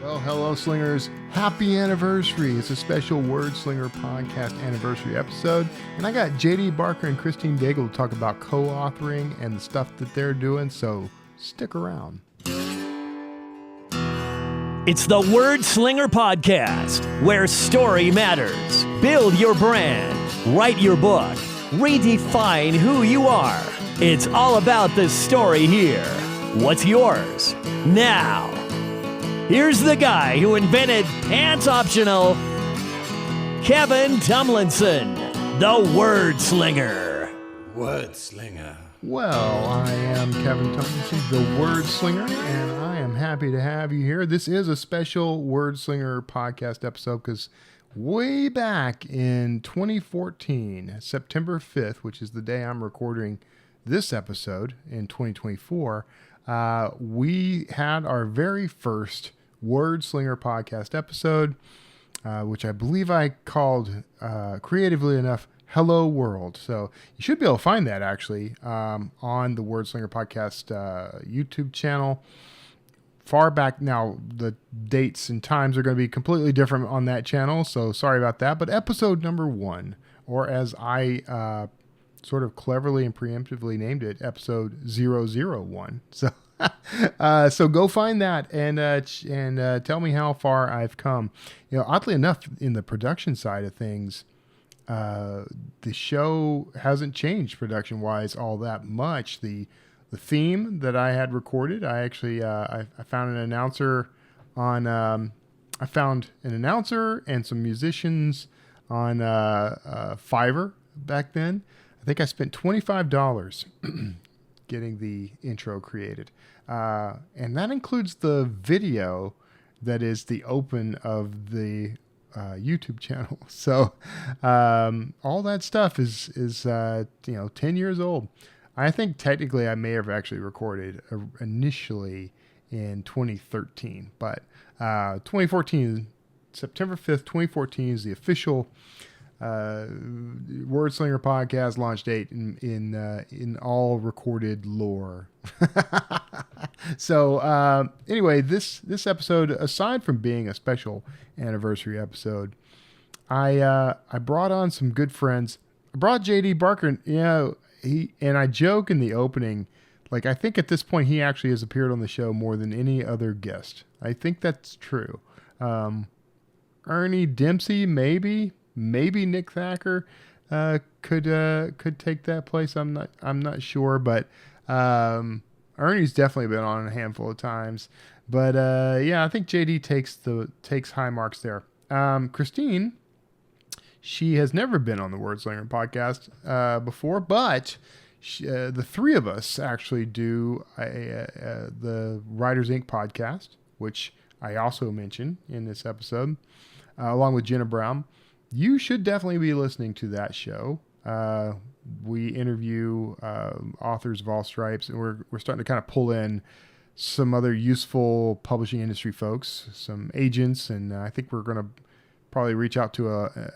Well, hello, Slingers. Happy anniversary. It's a special Wordslinger Podcast anniversary episode. And I got JD Barker and Christine Daigle to talk about co-authoring and the stuff that they're doing, so stick around. It's the Wordslinger Podcast, where story matters. Build your brand, write your book, redefine who you are. It's all about the story here. What's yours? Now, here's the guy who invented pants optional, Kevin Tomlinson, the Wordslinger. Wordslinger. Well, I am Kevin Tomlinson, the Wordslinger, and I am happy to have you here. This is a special Wordslinger Podcast episode because way back in 2014, September 5th, which is the day I'm recording this episode in 2024, we had our very first Wordslinger Podcast episode, which I believe I called, creatively enough, Hello World. So you should be able to find that actually on the Wordslinger Podcast YouTube channel. Far back now, the dates and times are going to be completely different on that channel, so sorry about that. But episode number 1, or as I sort of cleverly and preemptively named it, episode 001. So so go find that and tell me how far I've come. You know, oddly enough, in the production side of things, the show hasn't changed production-wise all that much. The theme that I had recorded, I actually I found an announcer on. I found an announcer and some musicians on Fiverr back then. I think I spent $25 getting the intro created, and that includes the video that is the open of the YouTube channel. So all that stuff is 10 years old. I think technically I may have actually recorded initially in 2013, but 2014, September 5th, 2014 is the official Wordslinger Podcast launch date in all recorded lore. So anyway, this episode, aside from being a special anniversary episode, I brought on some good friends. I brought JD Barker, and I joke in the opening, like I think at this point he actually has appeared on the show more than any other guest. I think that's true. Ernie Dempsey, maybe Nick Thacker could take that place. I'm not sure, but Ernie's definitely been on a handful of times. But I think JD takes high marks there. Christine, she has never been on the Wordslinger Podcast before, but the three of us actually do the Writers Inc. podcast, which I also mention in this episode, along with Jenna Brown. You should definitely be listening to that show. We interview authors of all stripes, and we're starting to kind of pull in some other useful publishing industry folks, some agents, and I think we're going to probably reach out to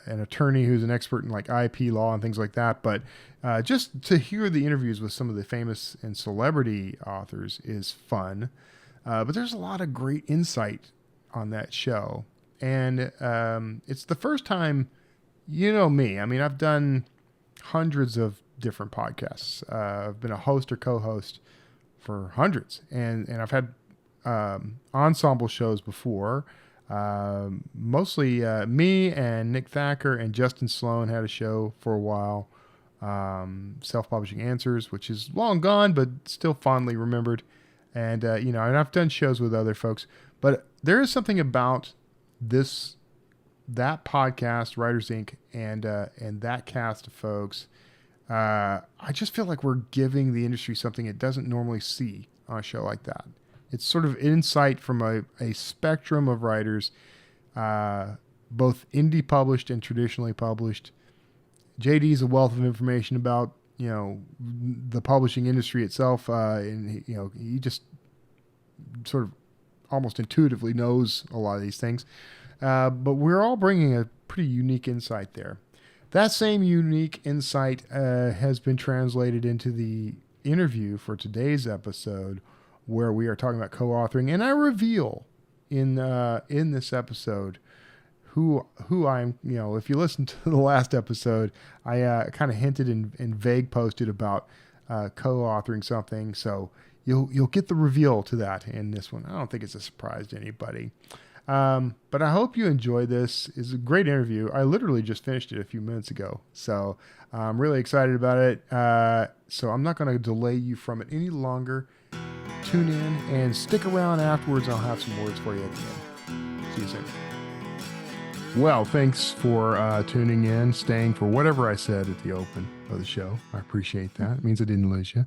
an attorney who's an expert in like IP law and things like that. But just to hear the interviews with some of the famous and celebrity authors is fun. But there's a lot of great insight on that show. And it's the first time, you know me. I mean, I've done hundreds of different podcasts. I've been a host or co-host for hundreds. And I've had ensemble shows before. Mostly me and Nick Thacker and Justin Sloan had a show for a while. Self-Publishing Answers, which is long gone, but still fondly remembered. And, and I've done shows with other folks. But there is something about that podcast, Writers Inc., and that cast of folks. I just feel like we're giving the industry something it doesn't normally see on a show like that. It's sort of insight from a spectrum of writers, both indie published and traditionally published. JD's a wealth of information about, the publishing industry itself. And he just sort of almost intuitively knows a lot of these things. But we're all bringing a pretty unique insight there. That same unique insight has been translated into the interview for today's episode, where we are talking about co-authoring, and I reveal in this episode who I'm, if you listen to the last episode, I kind of hinted and vague posted about co-authoring something. So you'll get the reveal to that in this one. I don't think it's a surprise to anybody. But I hope you enjoy this. It's a great interview. I literally just finished it a few minutes ago. So I'm really excited about it. So I'm not going to delay you from it any longer. Tune in and stick around afterwards. I'll have some words for you at the end. See you soon. Well, thanks for tuning in, staying for whatever I said at the open of the show. I appreciate that. It means I didn't lose you.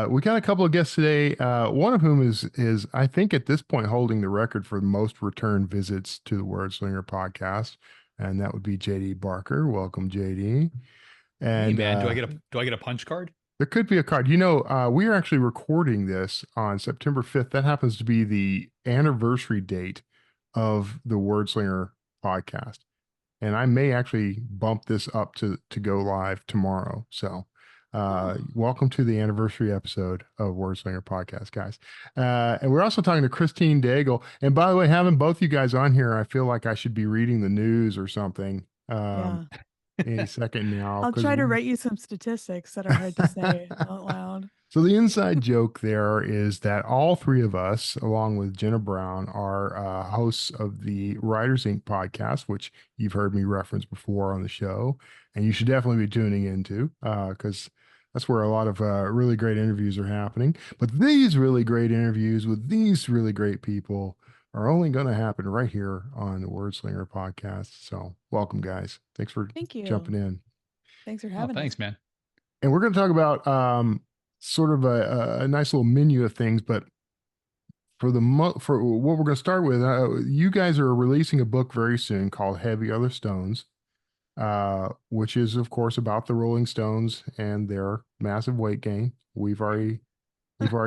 We got a couple of guests today, one of whom is I think at this point holding the record for most return visits to the Wordslinger podcast, and that would be JD Barker. Welcome, JD. And hey man, do I get a punch card? There could be a card. We are actually recording this on September 5th. That happens to be the anniversary date of the Wordslinger podcast, and I may actually bump this up to go live tomorrow. So welcome to the anniversary episode of Wordslinger Podcast, guys. And we're also talking to Christine Daigle. And by the way, having both you guys on here, I feel like I should be reading the news or something any second now. I'll try to write you some statistics that are hard to say out loud. So the inside joke there is that all three of us, along with Jenna Brown, are hosts of the Writers Inc. podcast, which you've heard me reference before on the show, and you should definitely be tuning into because that's where a lot of really great interviews are happening. But these really great interviews with these really great people are only going to happen right here on the Wordslinger podcast. So welcome, guys. Thanks for jumping in. Thanks for having us. Thanks, man. And we're going to talk about sort of a nice little menu of things, but for what we're going to start with, you guys are releasing a book very soon called Heavy Other Stones, which is of course about the Rolling Stones and their massive weight gain. We've already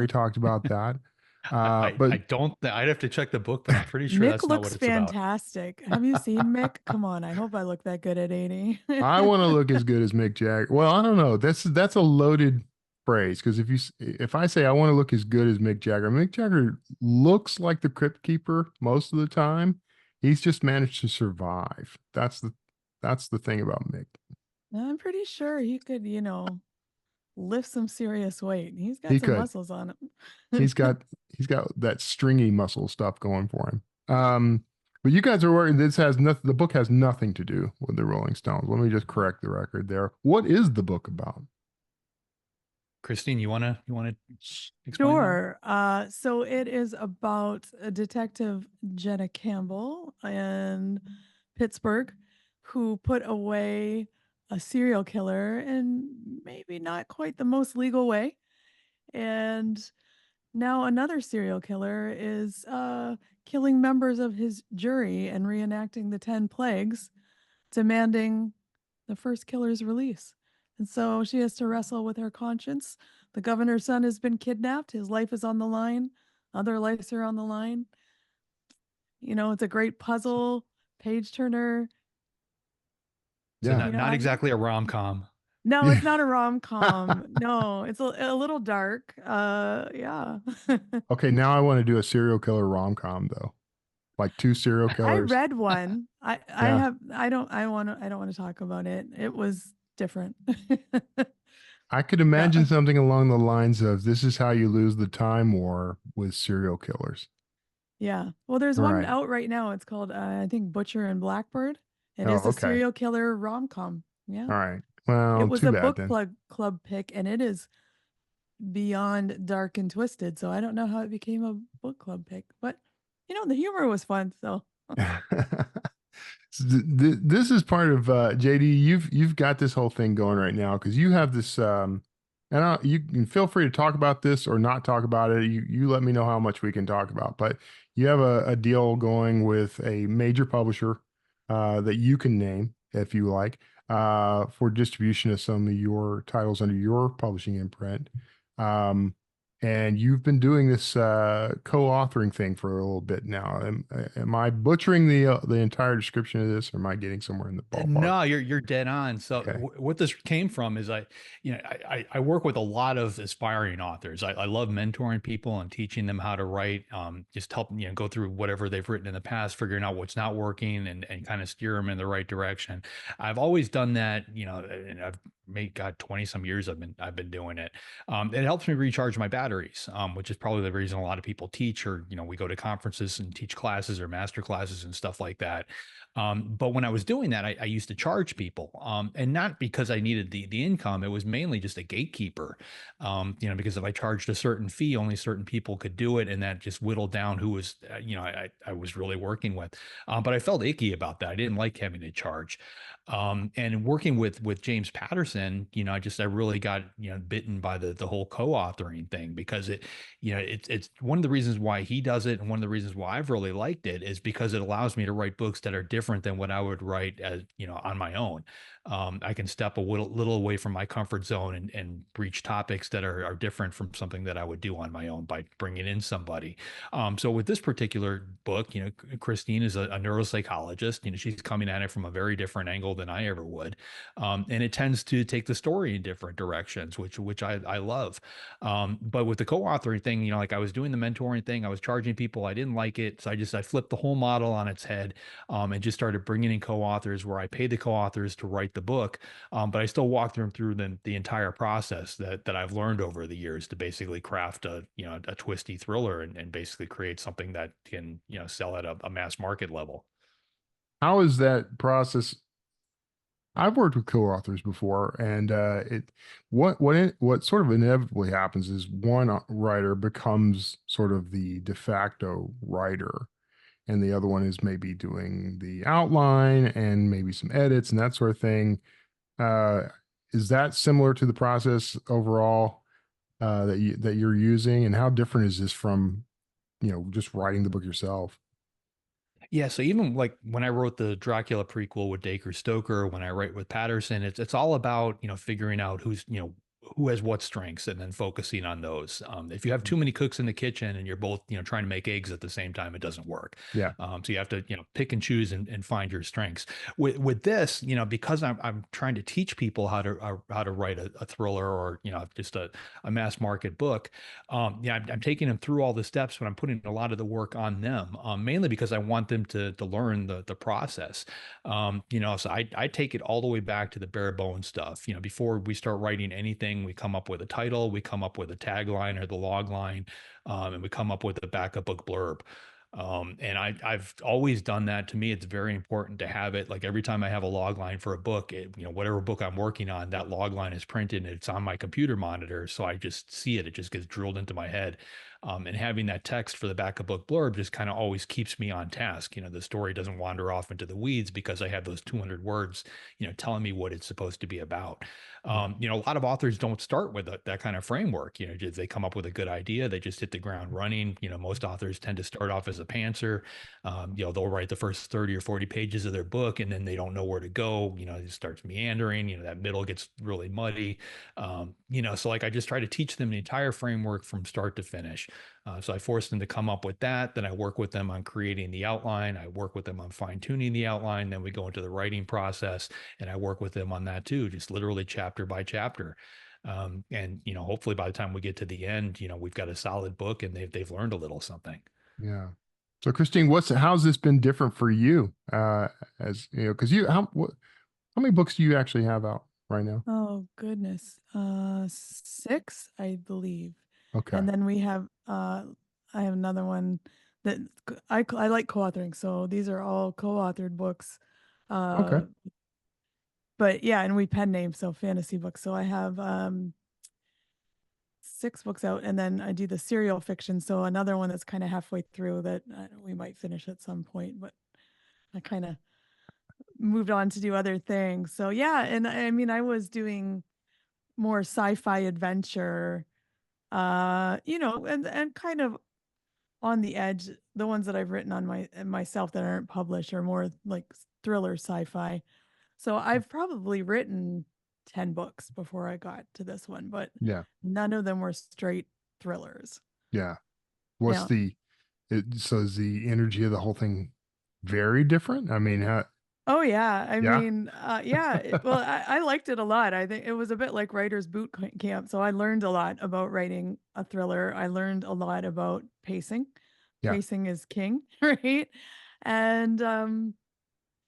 talked about that. But I'd have to check the book, but I'm pretty sure Mick that's not what looks it's fantastic. Have you seen Mick? Come on, I hope I look that good at 80. I want to look as good as Mick Jagger. Well, I don't know. That's a loaded phrase, because if I say I want to look as good as Mick Jagger looks like the Crypt Keeper most of the time. He's just managed to survive. That's the thing about Mick. I'm pretty sure he could, lift some serious weight. He's got some muscles on him. he's got that stringy muscle stuff going for him. But you guys are working. The book has nothing to do with the Rolling Stones. Let me just correct the record there. What is the book about? Christine, you wanna explain? Sure. So it is about a detective, Jenna Campbell in Pittsburgh, who put away a serial killer in maybe not quite the most legal way. And now another serial killer is killing members of his jury and reenacting the 10 plagues, demanding the first killer's release. And so she has to wrestle with her conscience. The governor's son has been kidnapped. His life is on the line. Other lives are on the line. It's a great puzzle, page turner. So not exactly a rom-com. No, it's not a rom-com. No, it's a little dark. Yeah. Okay, now I want to do a serial killer rom-com though. Like two serial killers. I read one. I don't want to talk about it. It was different. I could imagine something along the lines of "This is how you lose the time war" with serial killers. Yeah. Well, there's one out right now. It's called I think Butcher and Blackbird. It is a serial killer rom-com. Yeah. All right. Well, it was a book club pick, and it is beyond dark and twisted. So I don't know how it became a book club pick, but the humor was fun. So this is part of JD. You've got this whole thing going right now because you have this. And you can feel free to talk about this or not talk about it. You let me know how much we can talk about. But you have a deal going with a major publisher that you can name if you like for distribution of some of your titles under your publishing imprint. and you've been doing this co-authoring thing for a little bit now. Am I butchering the entire description of this, or am I getting somewhere in the ballpark? No, you're dead on. So Okay. what this came from is I work with a lot of aspiring authors. I love mentoring people and teaching them how to write, just helping, go through whatever they've written in the past, figuring out what's not working and kind of steer them in the right direction. I've always done that, and I've made, God, 20 some years I've been doing it. It helps me recharge my batteries, which is probably the reason a lot of people teach, or, we go to conferences and teach classes or master classes and stuff like that. But when I was doing that, I used to charge people, and not because I needed the income. It was mainly just a gatekeeper, because if I charged a certain fee, only certain people could do it, and that just whittled down who was, I was really working with. But I felt icky about that. I didn't like having to charge. And working with James Patterson, I really got, bitten by the whole co-authoring thing, because it's one of the reasons why he does it. And one of the reasons why I've really liked it is because it allows me to write books that are different than what I would write as, on my own. I can step a little away from my comfort zone and reach topics that are different from something that I would do on my own by bringing in somebody. So with this particular book, Christine is a neuropsychologist. She's coming at it from a very different angle than I ever would. And it tends to take the story in different directions, which I love. But with the co-authoring thing, like I was doing the mentoring thing, I was charging people, I didn't like it. So I flipped the whole model on its head, and just started bringing in co-authors where I paid the co-authors to write the book. But I still walk them through the entire process that I've learned over the years to basically craft a twisty thriller and basically create something that can, sell at a mass market level. How is that process? I've worked with co-authors before, and what sort of inevitably happens is one writer becomes sort of the de facto writer, and the other one is maybe doing the outline and maybe some edits and that sort of thing. Uh, is that similar to the process overall that you're using, and how different is this from just writing the book yourself? Yeah, so even like when I wrote the Dracula prequel with Dacre Stoker, when I write with Patterson, it's all about, figuring out who has what strengths and then focusing on those. If you have too many cooks in the kitchen and you're both, trying to make eggs at the same time, it doesn't work. Yeah. So you have to, pick and choose and find your strengths. With this, because I'm trying to teach people how to write a thriller, or, just a mass market book. I'm taking them through all the steps, but I'm putting a lot of the work on them, mainly because I want them to learn the process. So I take it all the way back to the bare bones stuff. Before we start writing anything, we come up with a title, we come up with a tagline or the log line, and we come up with a backup book blurb. And I've always done that. To me, it's very important to have it. Like every time I have a log line for a book, whatever book I'm working on, that log line is printed and it's on my computer monitor. So I just see it. It just gets drilled into my head. And having that text for the backup book blurb just kind of always keeps me on task. The story doesn't wander off into the weeds because I have those 200 words, telling me what it's supposed to be about. A lot of authors don't start with that kind of framework. They come up with a good idea, they just hit the ground running. Most authors tend to start off as a pantser. They'll write the first 30 or 40 pages of their book, and then they don't know where to go. It starts meandering. That middle gets really muddy. So like I just try to teach them the entire framework from start to finish. So I force them to come up with that. Then I work with them on creating the outline. I work with them on fine tuning the outline. Then we go into the writing process, and I work with them on that too, just literally chapter by chapter. And hopefully by the time we get to the end, we've got a solid book and they've learned a little something. Yeah. So Christine, how's this been different for you? As you know, because how many books do you actually have out right now? Oh goodness. 6, I believe. Okay. And then we have I have another one that I like co-authoring, so these are all co-authored books. Okay. But yeah, and we pen name, so fantasy books. So I have 6 books out, and then I do the serial fiction. So another one that's kind of halfway through that we might finish at some point, but I kind of moved on to do other things. So yeah, and I mean, I was doing more sci-fi adventure, and kind of on the edge. The ones that I've written on myself that aren't published are more like thriller sci-fi. So I've probably written 10 books before I got to this one, but Yeah. none of them were straight thrillers. Yeah. What's Yeah. so is the energy of the whole thing very different? I mean, Oh yeah. I yeah. mean, yeah. Well, I liked it a lot. I think it was a bit like writer's boot camp. So I learned a lot about writing a thriller. I learned a lot about pacing. Yeah. Pacing is king, right? And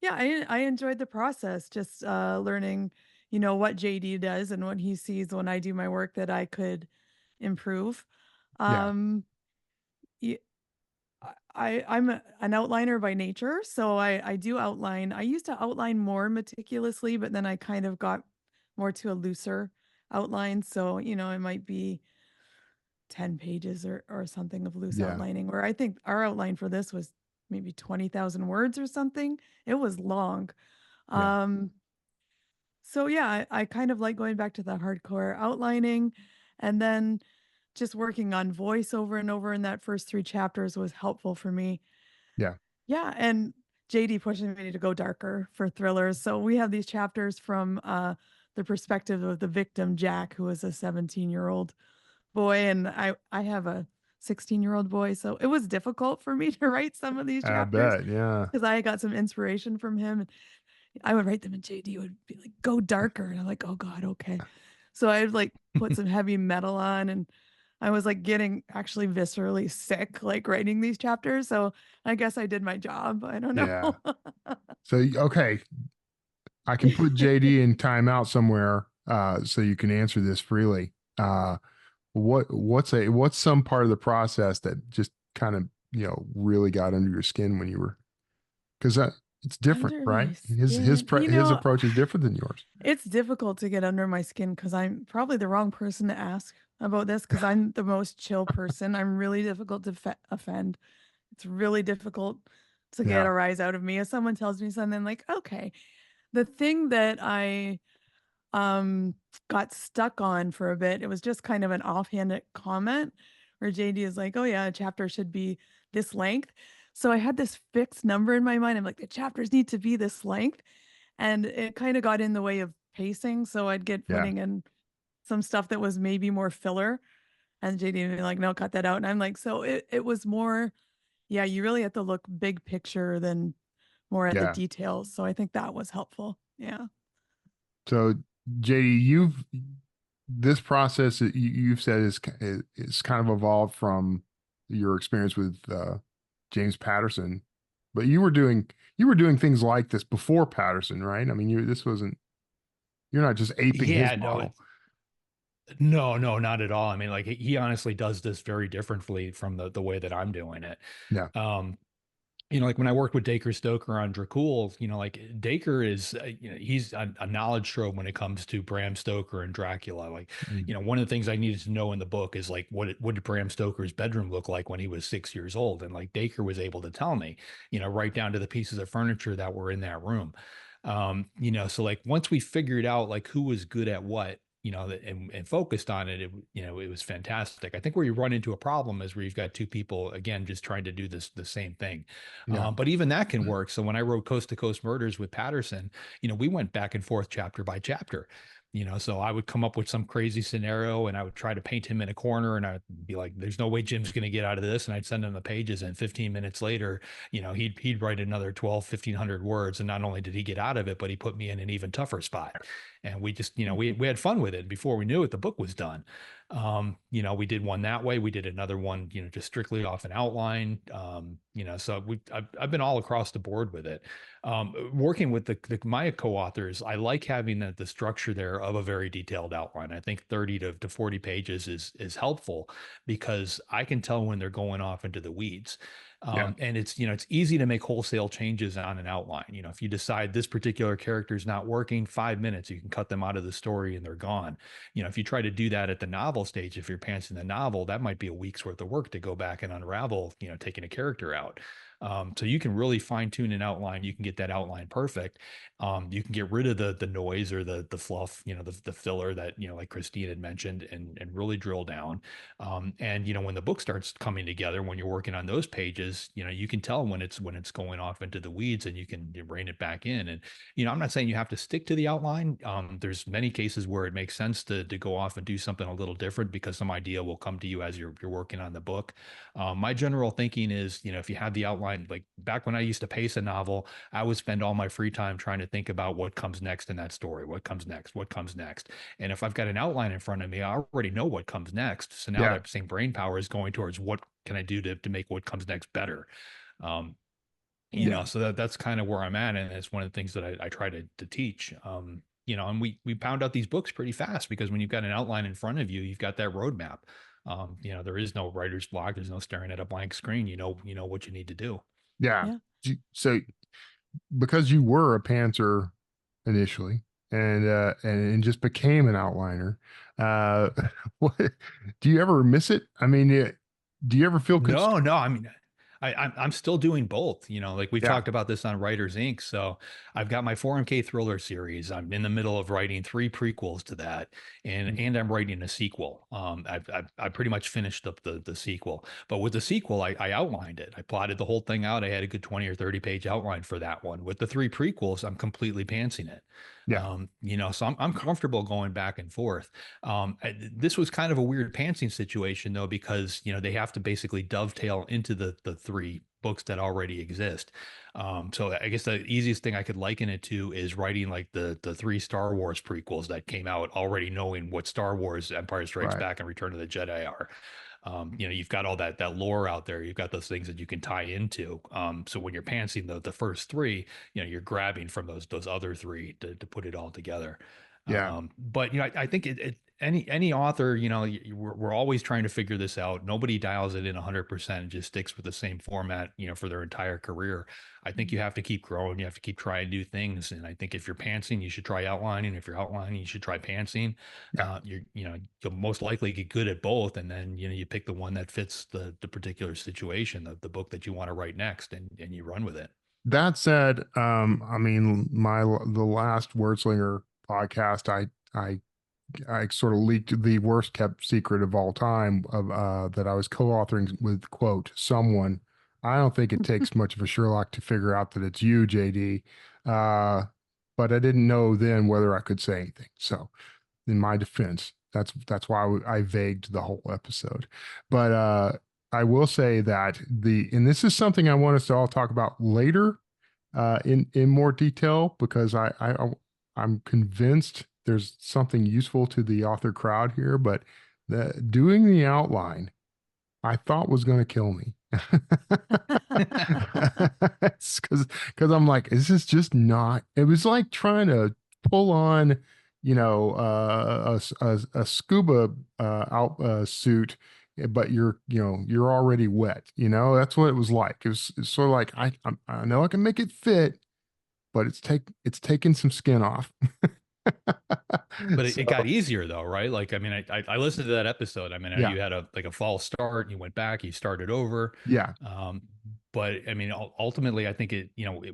yeah, I enjoyed the process, just learning, what JD does and what he sees when I do my work that I could improve. Yeah. Um, y- I'm an outliner by nature, so I do outline. I used to outline more meticulously, but then I kind of got more to a looser outline. So, it might be 10 pages or something of loose Yeah. outlining, where I think our outline for this was maybe 20,000 words or something. It was long. Yeah. Um, so yeah, I kind of like going back to the hardcore outlining, and then just working on voice over and over in that first 3 chapters was helpful for me. Yeah. Yeah, and JD pushing me to go darker for thrillers. So we have these chapters from the perspective of the victim, Jack, who was a 17-year-old boy, and I have a 16-year-old boy, so it was difficult for me to write some of these I chapters bet. Yeah. because I got some inspiration from him. And I would write them, and JD would be like, "Go darker," and I'm like, "Oh God, okay." So I'd like put some heavy metal on, and I was like getting actually viscerally sick, like writing these chapters. So I guess I did my job. I don't Yeah. know. So, okay, I can put JD in timeout somewhere, so you can answer this freely. What's some part of the process that just kind of, really got under your skin when you were, because it's different, Under right? my His skin, his approach is different than yours. it's difficult to get under my skin because I'm probably the wrong person to ask about this because I'm the most chill person. I'm really difficult to offend. It's really difficult to get Yeah. a rise out of me if someone tells me something like, okay. The thing that I um got stuck on for a bit, it was just kind of an offhanded comment where JD is like, "Oh yeah, a chapter should be this length." So I had this fixed number in my mind. I'm like, the chapters need to be this length. And it kind of got in the way of pacing. So I'd get Yeah. putting in some stuff that was maybe more filler. And JD would be like, no, cut that out. And I'm like, so it was more, yeah, you really have to look big picture than more at the Yeah. details. So I think that was helpful. Yeah. So, JD, this process that you've said is kind of evolved from your experience with James Patterson, but you were doing things like this before Patterson, right? I mean, you're not just aping his Yeah, no, model. no, no, not at all. I mean, like he honestly does this very differently from the way that I'm doing it. Yeah. Um, like when I worked with Dacre Stoker on Dracul, like Dacre is, he's a knowledge trove when it comes to Bram Stoker and Dracula. Like, Mm. one of the things I needed to know in the book is like, what did Bram Stoker's bedroom look like when he was 6 years old? And like Dacre was able to tell me, right down to the pieces of furniture that were in that room. So like once we figured out like who was good at what, and focused on it, it was fantastic. I think where you run into a problem is where you've got two people again just trying to do the same thing. Yeah. But even that can work. So when I wrote Coast to Coast Murders with Patterson, we went back and forth chapter by chapter. So I would come up with some crazy scenario and I would try to paint him in a corner and I'd be like, there's no way Jim's going to get out of this. And I'd send him the pages and 15 minutes later, he'd write another 1,500 words. And not only did he get out of it, but he put me in an even tougher spot. And we just, we had fun with it. Before we knew it, the book was done. We did one that way. We did another one, just strictly off an outline. So I've been all across the board with it. Working with my co-authors, I like having the structure there of a very detailed outline. I think 30 to 40 pages is helpful because I can tell when they're going off into the weeds. Yeah. And it's easy to make wholesale changes on an outline. If you decide this particular character is not working, 5 minutes, you can cut them out of the story and they're gone. If you try to do that at the novel stage, if you're pantsing the novel, that might be a week's worth of work to go back and unravel, taking a character out. So you can really fine tune an outline. You can get that outline perfect. You can get rid of the noise or the fluff, the filler that, like Christine had mentioned, and really drill down. And when the book starts coming together, when you're working on those pages, you can tell when it's going off into the weeds, and you can rein it back in. And I'm not saying you have to stick to the outline. There's many cases where it makes sense to go off and do something a little different, because some idea will come to you as you're working on the book. My general thinking is, if you have the outline, like back when I used to pace a novel, I would spend all my free time trying to think about what comes next in that story, what comes next, what comes next. And if I've got an outline in front of me, I already know what comes next. So now Yeah. that same brain power is going towards what can I do to make what comes next better. Um, Yeah. So that's kind of where I'm at. And it's one of the things that I try to teach. And we pound out these books pretty fast, because when you've got an outline in front of you, you've got that roadmap. There is no writer's block. There's no staring at a blank screen. You know what you need to do. Yeah. Yeah. So because you were a pantser initially, and just became an outliner, uh, what, do you ever miss it? I mean, do you ever feel No. I mean, I'm still doing both. Like we've Yeah. talked about this on Writers Inc. So I've got my 4MK thriller series. I'm in the middle of writing 3 prequels to that, and Mm. I'm writing a sequel. I pretty much finished up the sequel, but with the sequel, I outlined it. I plotted the whole thing out. I had a good 20 or 30 page outline for that one. With the 3 prequels, I'm completely pantsing it. Yeah. So I'm comfortable going back and forth. This was kind of a weird pantsing situation though, because they have to basically dovetail into the 3 books that already exist. So I guess the easiest thing I could liken it to is writing like the 3 Star Wars prequels that came out, already knowing what Star Wars, Empire Strikes Right. Back, and Return of the Jedi are. You've got all that lore out there. You've got those things that you can tie into. So when you're pantsing the first 3, you're grabbing from those other 3 to put it all together. Yeah. But I think any author, we're always trying to figure this out. Nobody dials it in 100% and just sticks with the same format, for their entire career. I think you have to keep growing. You have to keep trying new things. And I think if you're pantsing, you should try outlining. If you're outlining, you should try pantsing. Yeah. You'll most likely get good at both. And then, you pick the one that fits the particular situation, the book that you want to write next, and you run with it. That said, I mean, the last Wordslinger podcast, I sort of leaked the worst kept secret of all time of that I was co-authoring with, quote, someone. I don't think it takes much of a Sherlock to figure out that it's you, JD. Uh, but I didn't know then whether I could say anything. So in my defense, that's why I vagued the whole episode. But I will say that and this is something I want us to all talk about later in more detail, because I'm convinced there's something useful to the author crowd here, but doing the outline, I thought was going to kill me. Because I'm like, this is just not. It was like trying to pull on, a scuba suit, but you're already wet. That's what it was like. It's sort of like I know I can make it fit, but it's taking some skin off. But So, it got easier though, right? Like, I mean, I listened to that episode. I mean, yeah, you had a false start, you went back, you started over. yeah, Um, but I mean, ultimately, I think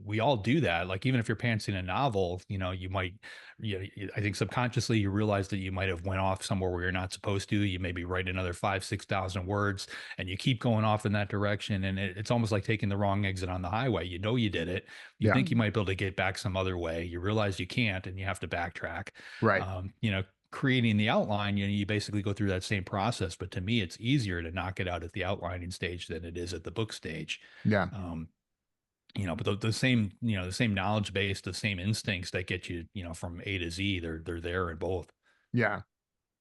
we all do that. Like, even if you're pantsing a novel, you might, I think subconsciously you realize that you might have went off somewhere where you're not supposed to. You maybe write another 5,000-6,000 words, and you keep going off in that direction. And it's almost like taking the wrong exit on the highway. You did it. You yeah, think you might be able to get back some other way. You realize you can't, and you have to backtrack. right. Creating the outline, you basically go through that same process. But to me, it's easier to knock it out at the outlining stage than it is at the book stage. Yeah, Um, but the same, the same knowledge base, the same instincts that get you, from A to Z, they're there in both. yeah.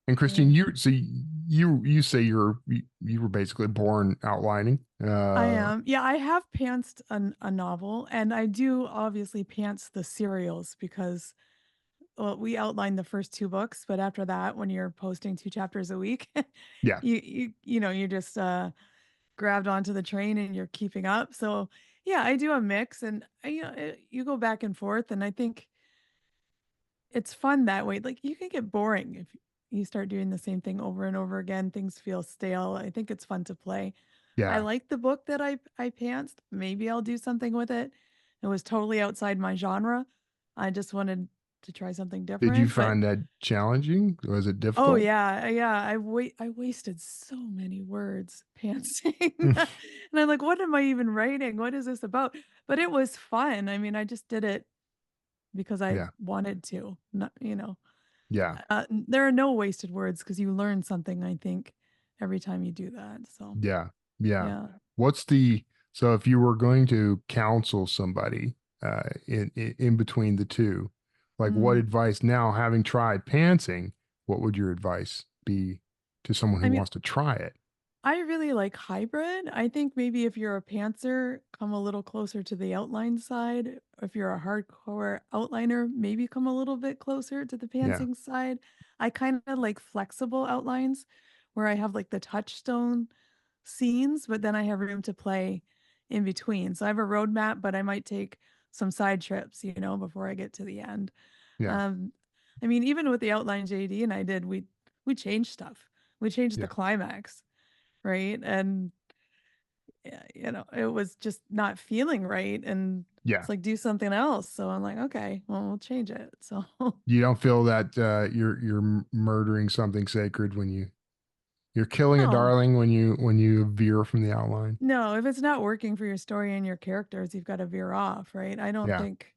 And Christine, you say you were basically born outlining. I am. Yeah, I have pantsed a novel, and I do obviously pants the serials because, well, we outlined the first 2 books, but after that, when you're posting 2 chapters a week, Yeah, you just grabbed onto the train and you're keeping up. So yeah, I do a mix, and you go back and forth, and I think it's fun that way. Like, you can get boring if you start doing the same thing over and over again. Things feel stale. I think it's fun to play. I Yeah. like the book that I pantsed. Maybe I'll do something with it. It was totally outside my genre. I just wanted to try something Did you different. But find that challenging? Was it oh difficult? yeah, yeah. I wasted so many words pantsing. And I'm like, what am I even writing? What is this about? But it was fun. I mean, I just did it because I Yeah. wanted to. Not, Yeah. there are no wasted words because you learn something, I think, every time you do that. So Yeah. Yeah. yeah. So if you were going to counsel somebody in between the two, like what Mm. advice now, having tried pantsing, what would your advice be to someone I who mean, wants to try it? I really like hybrid. I think maybe if you're a pantser, come a little closer to the outline side. If you're a hardcore outliner, maybe come a little bit closer to the Yeah. pantsing side. I kind of like flexible outlines where I have like the touchstone scenes, but then I have room to play in between. So I have a roadmap, but I might take some side trips, before I get to the end. Yeah. Um, I mean, even with the outline JD and I did, we changed stuff. We changed the Yeah. climax, right? And it was just not feeling right. And Yeah. it's like, do something else. So I'm like, okay, well, we'll change it. So You don't feel that you're murdering something sacred when you're killing a no, darling when you veer from the outline. no, if it's not working for your story and your characters, you've got to veer off, right? I don't Yeah. think,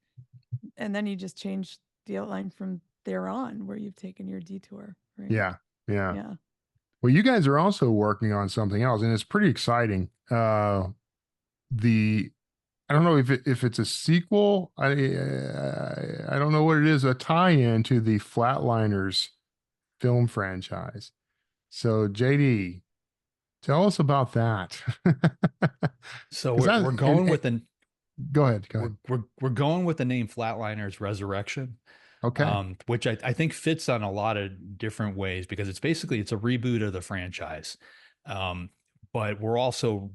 and then you just change the outline from there on where you've taken your detour, right? Yeah. Yeah. Yeah. Well, you guys are also working on something else, and it's pretty exciting. The I don't know if it's a sequel. I don't know what it is. A tie-in to the Flatliners film franchise. So, JD, tell us about that. So 'Cause we're and, going with the go ahead. Go ahead. we're going with the name Flatliners Resurrection, Okay. which I think fits on a lot of different ways because it's a reboot of the franchise. Um, but we're also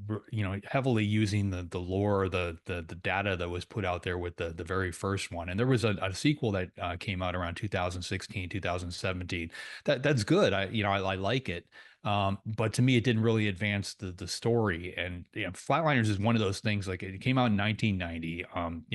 heavily using the lore, the data that was put out there with the very first one. And there was a sequel that came out around 2016, 2017. That's good. I like it. But to me, it didn't really advance the story. And Flatliners is one of those things. Like it came out in 1990.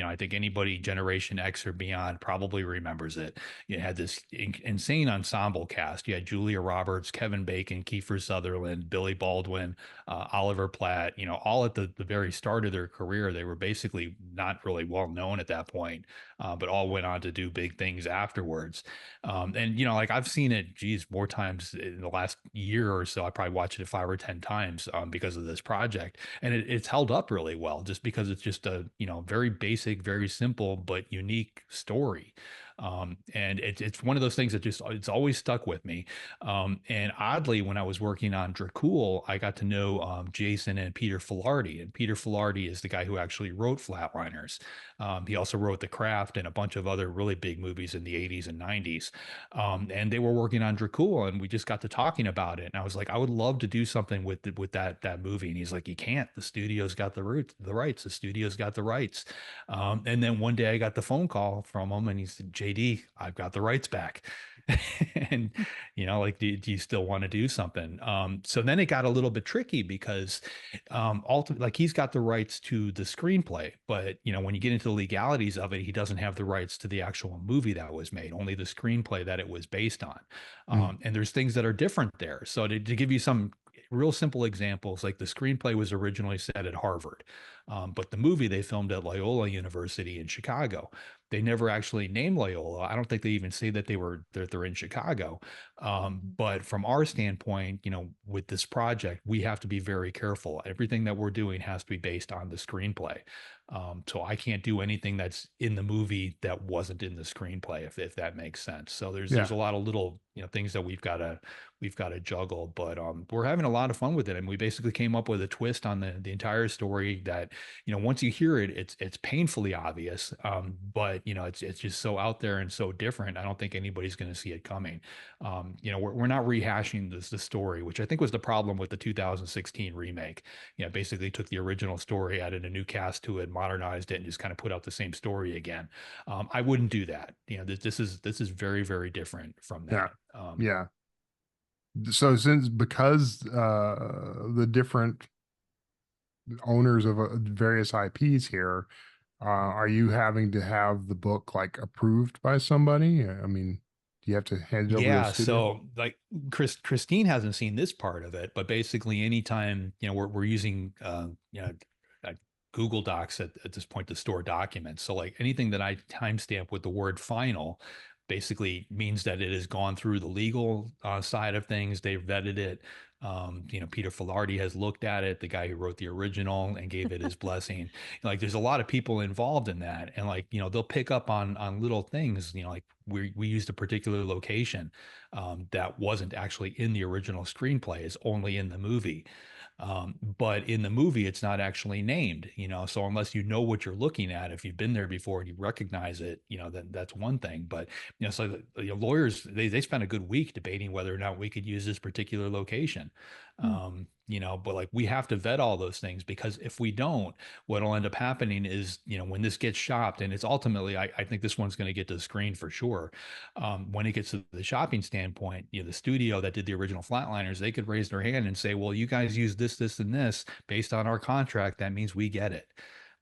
I think anybody Generation X or beyond probably remembers it. You had this insane ensemble cast. You had Julia Roberts, Kevin Bacon, Kiefer Sutherland, Billy Baldwin, Oliver Platt. All at the very start of their career, they were basically not really well known at that point, but all went on to do big things afterwards. And like I've seen it, geez, more times in the last year or so. I probably watched it 5 or 10 times because of this project, and it's held up really well, just because it's just a very basic, very simple but unique story. And it's one of those things that it's always stuck with me. And oddly, when I was working on Dracul, I got to know Jason and Peter Filardi, and Peter Filardi is the guy who actually wrote Flatliners. He also wrote The Craft and a bunch of other really big movies in the 80s and 90s. And they were working on Dracul, and we just got to talking about it. And I was like, I would love to do something with that movie. And he's like, you can't. The studio's got the rights. The studio's got the rights. And then one day I got the phone call from him, and he said, JD, I've got the rights back. And like, do you still want to do something? So then it got a little bit tricky because ultimately, like, he's got the rights to the screenplay, but when you get into the legalities of it, he doesn't have the rights to the actual movie that was made, only the screenplay that it was based on. Mm. And there's things that are different there. So to give you some real simple examples, like the screenplay was originally set at Harvard, but the movie they filmed at Loyola University in Chicago. They never actually named Loyola. I don't think they even say that they're in Chicago. But from our standpoint, with this project, we have to be very careful. Everything that we're doing has to be based on the screenplay. So I can't do anything that's in the movie that wasn't in the screenplay, if that makes sense. So there's Yeah. a lot of little things that we've got to juggle, but we're having a lot of fun with it. And we basically came up with a twist on the entire story that once you hear it, it's painfully obvious, but it's just so out there and so different. I don't think anybody's going to see it coming. We're not rehashing the story, which I think was the problem with the 2016 remake. Basically took the original story, added a new cast to it, modernized it, and just kind of put out the same story again. I wouldn't do that. This is very, very different from Yeah. that. Yeah. So because the different owners of various IPs here, are you having to have the book like approved by somebody? I mean, do you have to hand it over to a Yeah, studio? so like Christine hasn't seen this part of it, but basically anytime, we're using uh, Google Docs at this point to store documents. So like anything that I timestamp with the word final basically means that it has gone through the legal side of things. They've vetted it. Peter Filardi has looked at it, the guy who wrote the original, and gave it his blessing. Like there's a lot of people involved in that, and like they'll pick up on little things. Like we used a particular location that wasn't actually in the original screenplay; it's only in the movie. But in the movie, it's not actually named, so unless you know what you're looking at, if you've been there before and you recognize it, then that's one thing. But, so the lawyers, they spent a good week debating whether or not we could use this particular location. But like we have to vet all those things, because if we don't, what'll end up happening is, when this gets shopped, and it's ultimately, I think this one's going to get to the screen for sure. When it gets to the shopping standpoint, the studio that did the original Flatliners, they could raise their hand and say, well, you guys use this, and this based on our contract. That means we get it.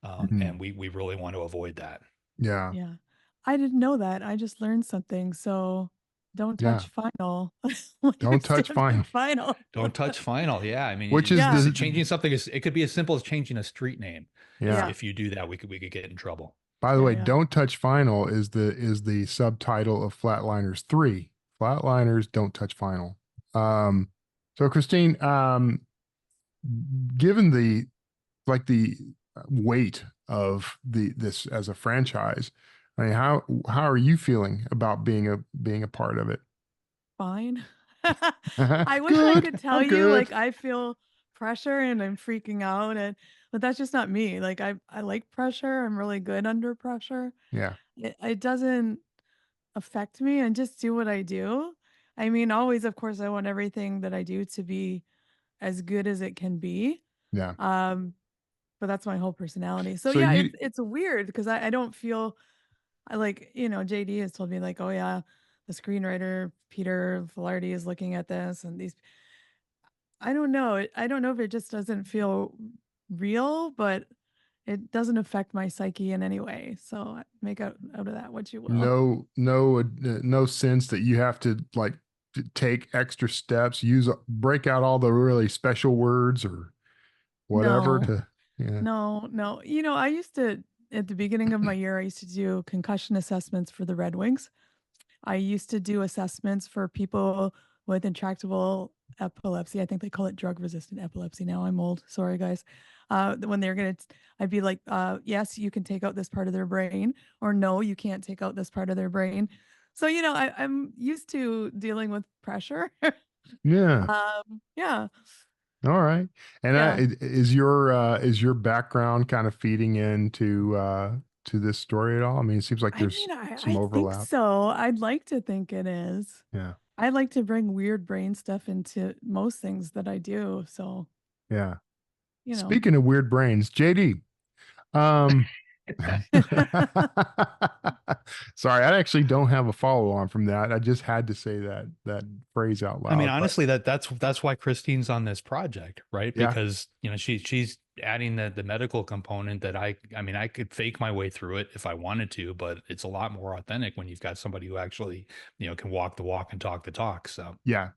And we really want to avoid that. Yeah. Yeah. I didn't know that. I just learned something. So don't touch final. Don't touch final. Final. Don't touch final. Yeah. I mean, Which is Yeah. changing something it could be as simple as changing a street name. Yeah. If you do that, we could get in trouble. By the way, Yeah. Don't Touch Final is the subtitle of Flatliners 3. Flatliners Don't Touch Final. So Christine, given the weight of this as a franchise, I mean, how are you feeling about being a part of it? Fine. I wish I could tell you like I feel pressure and I'm freaking out, but that's just not me. Like I like pressure. I'm really good under pressure. Yeah. It doesn't affect me, and just do what I do. I mean, always, of course, I want everything that I do to be as good as it can be. Yeah. But that's my whole personality. So, So yeah, you- it's weird because I don't feel like, JD has told me like, oh yeah, the screenwriter Peter Filardi is looking at this and these. I don't know. I don't know if it just doesn't feel real, but it doesn't affect my psyche in any way. So make out of that what you will. no sense that you have to like take extra steps, break out all the really special words or whatever No. to. Yeah. No. I used to, at the beginning of my year, I used to do concussion assessments for the Red Wings. I used to do assessments for people with intractable epilepsy. I think they call it drug-resistant epilepsy now. I'm old. Sorry, guys. When I'd be like, yes, you can take out this part of their brain, or no, you can't take out this part of their brain. So, I'm used to dealing with pressure. Yeah. Yeah. All right. And Yeah. is your background kind of feeding into to this story at all? I mean, it seems like there's some I overlap. think so. I'd like to think it is. Yeah. I like to bring weird brain stuff into most things that I do. So, Yeah. you know. Speaking of weird brains, JD. Sorry, I actually don't have a follow on from that. I just had to say that phrase out loud. I mean, honestly, that's why Christine's on this project, right? Yeah. Because she's adding the medical component that I mean, I could fake my way through it if I wanted to, but it's a lot more authentic when you've got somebody who actually can walk the walk and talk the talk. So Yeah.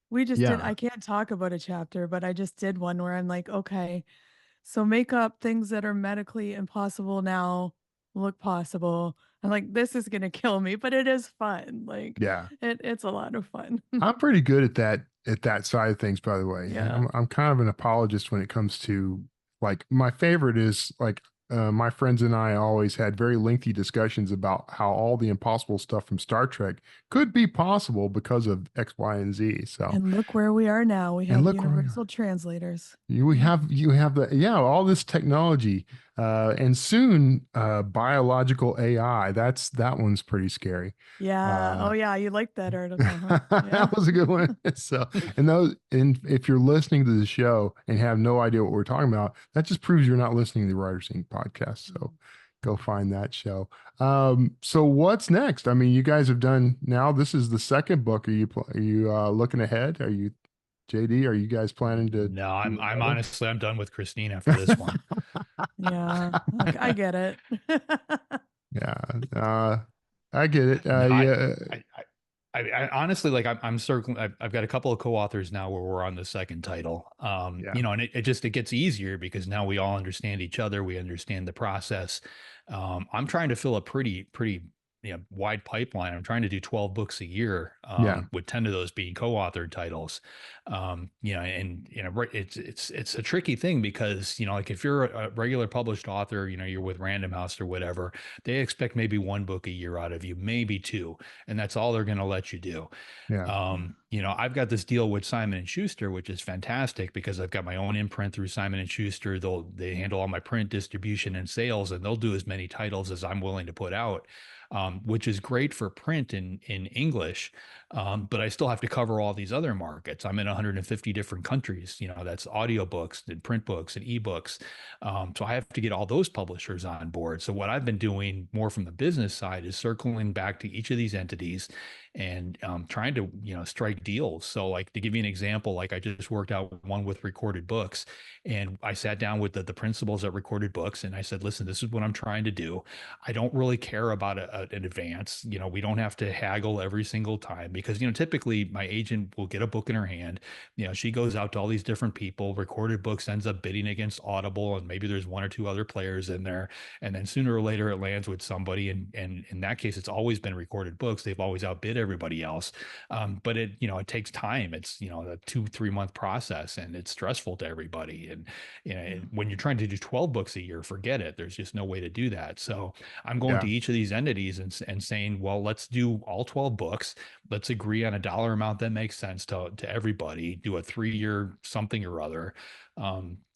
We just Yeah. did, I can't talk about a chapter, but I just did one where I'm like, okay, so make up things that are medically impossible now look possible. I'm like, this is gonna kill me, but it is fun. Like, Yeah. it's a lot of fun. I'm pretty good at that side of things, by the way. Yeah. I'm kind of an apologist when it comes to like my favorite is like my friends and I always had very lengthy discussions about how all the impossible stuff from Star Trek could be possible because of X, Y, and Z. So And look where we are now. We And have look where we are. universal translators. you have all this technology and soon biological AI. That one's pretty scary. Yeah. Oh yeah, you like that article, huh? Yeah. That was a good one. So, and if you're listening to the show and have no idea what we're talking about, that just proves you're not listening to the Writers Inc. podcast. So go find that show. So what's next? I mean, you guys have done now. This is the second book. Are you looking ahead? Are you JD, are you guys planning to No, do I'm another? honestly, I'm done with Christine after this one. Yeah, I get it. Yeah, I get it. No, Yeah, I honestly, like, I'm circling. I've got a couple of co-authors now where we're on the second title. yeah, You know, and it gets easier because now we all understand each other. We understand the process. I'm trying to fill a pretty wide pipeline. I'm trying to do 12 books a year, yeah, with 10 of those being co-authored titles. You know, and right, it's a tricky thing because, you know, like if you're a regular published author, you know, you're with Random House or whatever, they expect maybe one book a year out of you, maybe two, and that's all they're going to let you do. yeah, You know, I've got this deal with Simon and Schuster, which is fantastic because I've got my own imprint through Simon and Schuster. They handle all my print distribution and sales, and they'll do as many titles as I'm willing to put out. Which is great for print in English, but I still have to cover all these other markets. I'm in 150 different countries. You know, that's audiobooks and print books and ebooks. So I have to get all those publishers on board. So what I've been doing more from the business side is circling back to each of these entities and trying to, you know, strike deals. So like to give you an example, like I just worked out one with Recorded Books, and I sat down with the principals at Recorded Books and I said, listen, this is what I'm trying to do. I don't really care about an advance. You know, we don't have to haggle every single time because, you know, typically my agent will get a book in her hand. You know, she goes out to all these different people. Recorded Books ends up bidding against Audible, and maybe there's one or two other players in there. And then sooner or later it lands with somebody. And in that case, it's always been Recorded Books. They've always outbid everybody else. But it, you know, it takes time. It's, you know, a 2-3 month process, and it's stressful to everybody. And, you know, when you're trying to do 12 books a year, forget it. There's just no way to do that. So I'm going yeah, to each of these entities and saying, well, let's do all 12 books. Let's agree on a dollar amount that makes sense to everybody, do a 3-year something or other,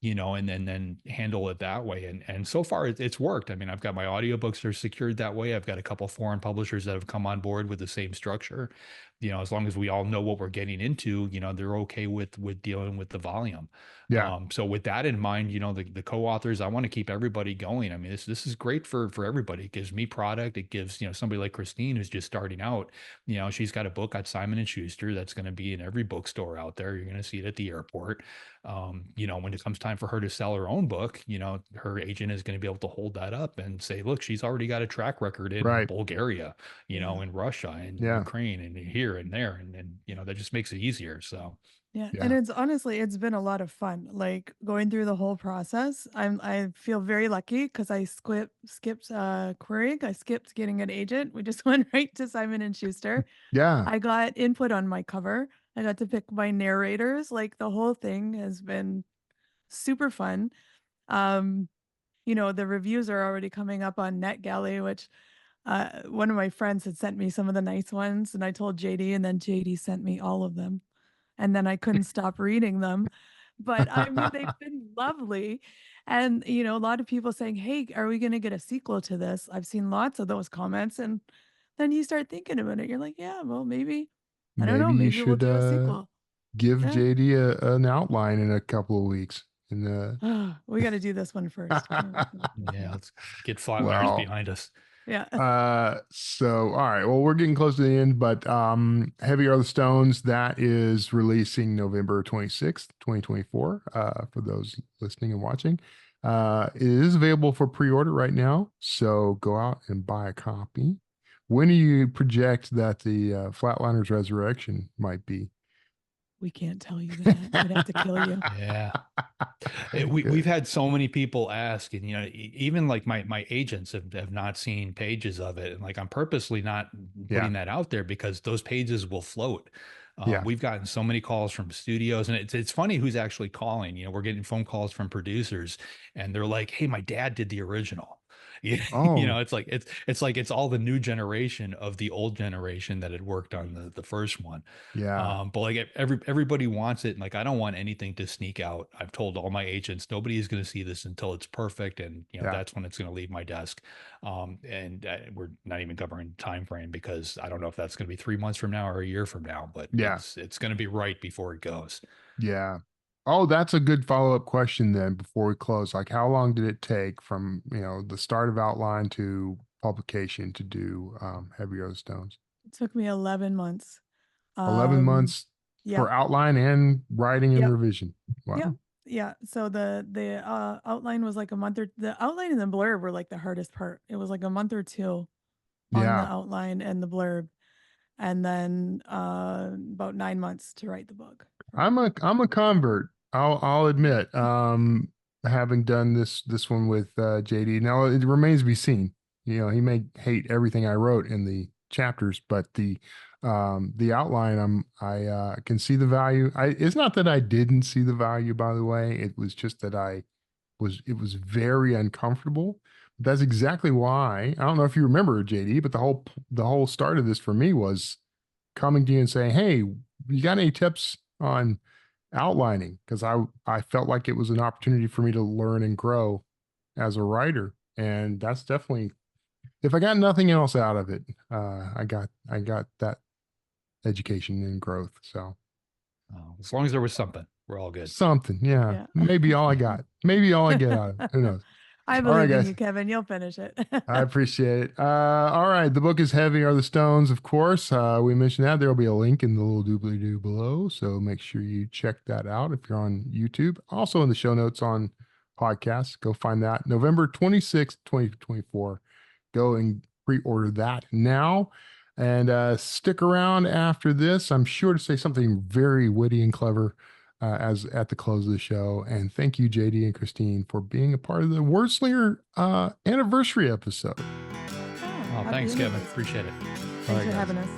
you know, and then handle it that way. And so far it's worked. I mean, I've got my audiobooks are secured that way. I've got a couple foreign publishers that have come on board with the same structure. You know, as long as we all know what we're getting into, you know, they're okay with dealing with the volume. yeah, So with that in mind, you know, the co-authors, I want to keep everybody going. I mean, this is great for everybody. It gives me product. It gives, you know, somebody like Christine who's just starting out, you know, she's got a book at Simon and Schuster that's going to be in every bookstore out there. You're going to see it at the airport. You know, when it comes time for her to sell her own book, you know, her agent is going to be able to hold that up and say, look, she's already got a track record in right, Bulgaria, you Yeah. know, in Russia and yeah, Ukraine and here and there. And, you know, that just makes it easier. So, Yeah, and yeah, it's honestly, it's been a lot of fun. Like going through the whole process. I feel very lucky because I skipped querying. I skipped getting an agent. We just went right to Simon and Schuster. yeah, I got input on my cover. I got to pick my narrators. Like the whole thing has been super fun. Um, you know, the reviews are already coming up on NetGalley, which one of my friends had sent me some of the nice ones, and I told JD, and then JD sent me all of them, and then I couldn't stop reading them. But I mean, they've been lovely. And, you know, a lot of people saying, hey, are we going to get a sequel to this? I've seen lots of those comments. And then you start thinking about it. You're like, yeah, well, maybe, I don't know, maybe you maybe we'll should do a sequel. give Yeah. JD an outline in a couple of weeks. And We got to do this one first. yeah, let's get Flatliners well, behind us. Yeah. so all right, well, we're getting close to the end, but Heavy Are the Stones, that is releasing November 26th, 2024, for those listening and watching. It is available for pre-order right now, so go out and buy a copy. When do you project that the Flatliners Resurrection might be? We can't tell you that. We'd have to kill you. Yeah. Good. We've had so many people ask, and, you know, even like my agents have not seen pages of it. And like, I'm purposely not Yeah. putting that out there because those pages will float. Yeah. We've gotten so many calls from studios, and it's funny who's actually calling. You know, we're getting phone calls from producers, and they're like, "Hey, my dad did the original." You Oh, know, it's like it's all the new generation of the old generation that had worked on the first one. yeah. But like everybody wants it, and like I don't want anything to sneak out. I've told all my agents nobody is going to see this until it's perfect, and, you know, Yeah. that's when it's going to leave my desk. And we're not even covering time frame because I don't know if that's going to be 3 months from now or a year from now, but Yeah. it's going to be right before it goes. Yeah. Oh, that's a good follow-up question then before we close. Like, how long did it take from, the start of outline to publication to do Heavy Are the Stones? It took me 11 months. 11 Um, months for outline and writing and Yep. revision. Wow. Yep. Yeah. So the outline was like the outline and the blurb were like the hardest part. It was like a month or two on the Yeah. outline and the blurb, and then about 9 months to write the book. I'm a convert. I'll admit. Having done this one with JD. Now it remains to be seen. You know, he may hate everything I wrote in the chapters, but the outline I can see the value. It's not that I didn't see the value, by the way. It was just that it was very uncomfortable. That's exactly why. I don't know if you remember, JD, but the whole start of this for me was coming to you and saying, "Hey, you got any tips on outlining?" Because I felt like it was an opportunity for me to learn and grow as a writer, and that's definitely, if I got nothing else out of it, I got that education and growth. So As long as there was something, we're all good. something, yeah. Maybe all I got, maybe all I get out of it. Who knows? I All right, believe in guys. you, Kevin. You'll finish it. I appreciate it. All right. The book is Heavy Are the Stones, of course. We mentioned that. There will be a link in the little doobly-doo below. So make sure you check that out if you're on YouTube. Also in the show notes on podcasts. Go find that. November 26th, 2024. Go and pre-order that now. And stick around after this. I'm sure to say something very witty and clever as at the close of the show. And thank you, JD and Christine, for being a part of the Wordslinger anniversary episode. Oh, thanks, Kevin. Appreciate it. Thanks for having us.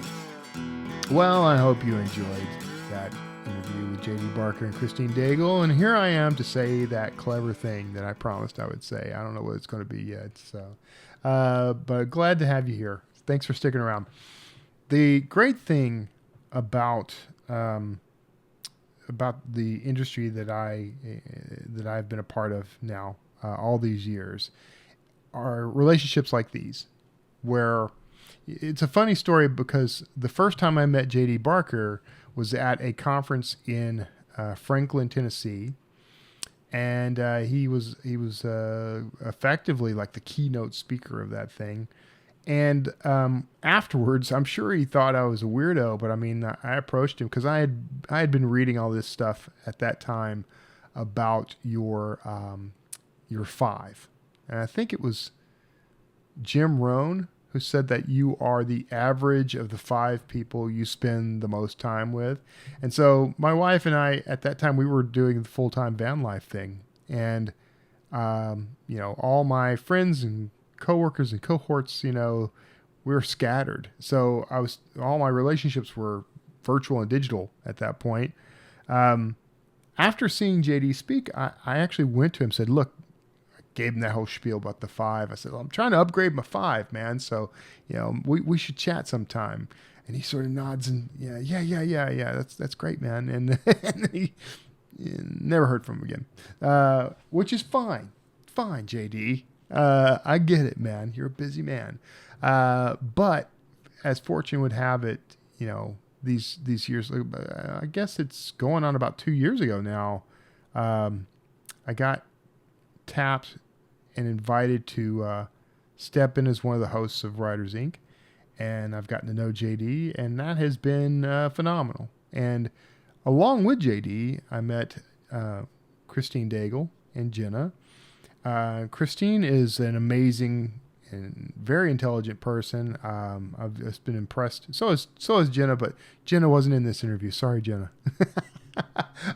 Well, I hope you enjoyed that interview with JD Barker and Christine Daigle. And here I am to say that clever thing that I promised I would say. I don't know what it's going to be yet. So, but glad to have you here. Thanks for sticking around. The great thing about the industry that I've been a part of now all these years are relationships like these, where it's a funny story because the first time I met JD Barker was at a conference in Franklin, Tennessee, and he was effectively like the keynote speaker of that thing. And afterwards, I'm sure he thought I was a weirdo, but I mean, I approached him because I had been reading all this stuff at that time about your five, and I think it was Jim Rohn who said that you are the average of the five people you spend the most time with. And so my wife and I, at that time, we were doing the full-time van life thing, and all my friends and coworkers and cohorts, we were scattered. So all my relationships were virtual and digital at that point. After seeing JD speak, I actually went to him and said, look, I gave him that whole spiel about the five. I said, well, I'm trying to upgrade my five, man. So, we should chat sometime. And he sort of nods and yeah. That's great, man. And he never heard from him again, which is fine. Fine, JD. I get it, man. You're a busy man. But as fortune would have it, these years, I guess it's going on about 2 years ago now. I got tapped and invited to step in as one of the hosts of Writers Inc. And I've gotten to know JD, and that has been phenomenal. And along with JD, I met Christine Daigle and Jenna. Christine is an amazing and very intelligent person. I've just been impressed. So is Jenna, but Jenna wasn't in this interview. Sorry, Jenna.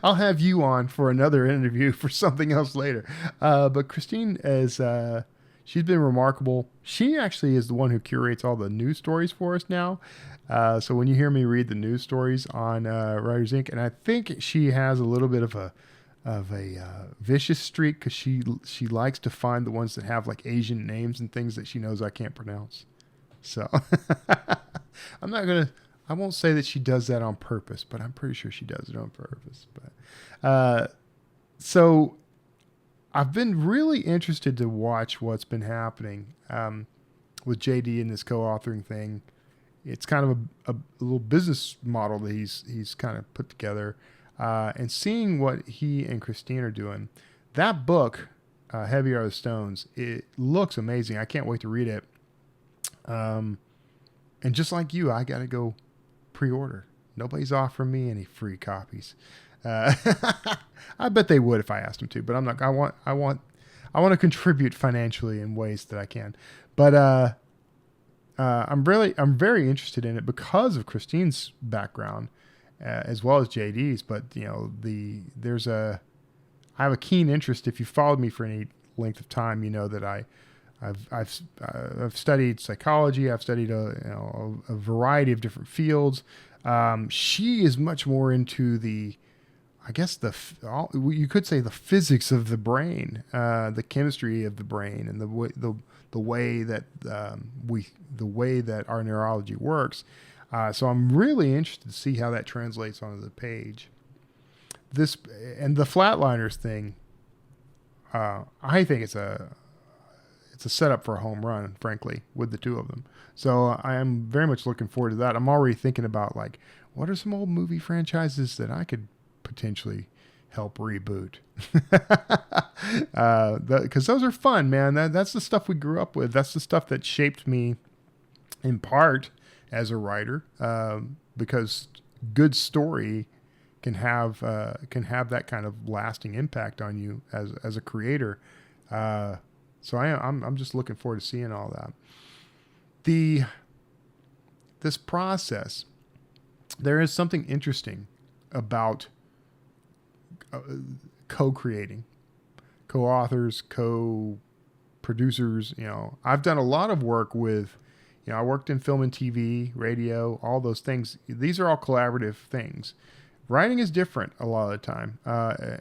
I'll have you on for another interview for something else later. But Christine she's been remarkable. She actually is the one who curates all the news stories for us now. So when you hear me read the news stories on Writers Inc., and I think she has a little bit of a vicious streak because she likes to find the ones that have like Asian names and things that she knows I can't pronounce. So I won't say that she does that on purpose, but I'm pretty sure she does it on purpose. But so I've been really interested to watch what's been happening with JD in this co-authoring thing. It's kind of a little business model that he's kind of put together. And seeing what he and Christine are doing, that book, Heavy Are the Stones, it looks amazing. I can't wait to read it. And just like you, I got to go pre-order. Nobody's offering me any free copies. I bet they would if I asked them to, but I'm not. I want to contribute financially in ways that I can. But I'm very interested in it because of Christine's background, as well as JD's. But I have a keen interest. If you followed me for any length of time, you know that I've studied psychology. I've studied a variety of different fields. She is much more into you could say the physics of the brain, the chemistry of the brain, and the way that our neurology works. So I'm really interested to see how that translates onto the page. This and the Flatliners thing. I think it's a setup for a home run, frankly, with the two of them. So I am very much looking forward to that. I'm already thinking about what are some old movie franchises that I could potentially help reboot, because those are fun, man. That's the stuff we grew up with. That's the stuff that shaped me in part as a writer, because good story can have that kind of lasting impact on you as a creator. So I'm just looking forward to seeing all that. This process, there is something interesting about co-creating, co-authors, co-producers. I've done a lot of work with, I worked in film and TV, radio, all those things. These are all collaborative things. Writing is different a lot of the time,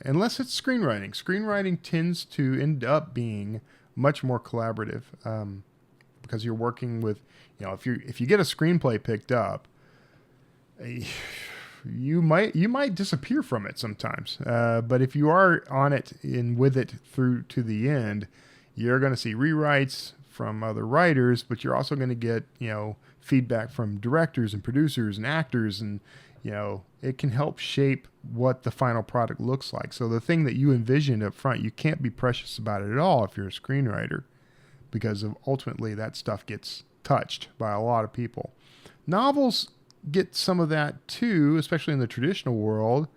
unless it's screenwriting. Screenwriting tends to end up being much more collaborative, because you're working with, if you get a screenplay picked up, you might disappear from it sometimes. But if you are on it and with it through to the end, you're going to see rewrites from other writers, but you're also going to get, feedback from directors and producers and actors, and, it can help shape what the final product looks like. So the thing that you envisioned up front, you can't be precious about it at all if you're a screenwriter, because ultimately that stuff gets touched by a lot of people. Novels get some of that too, especially in the traditional world.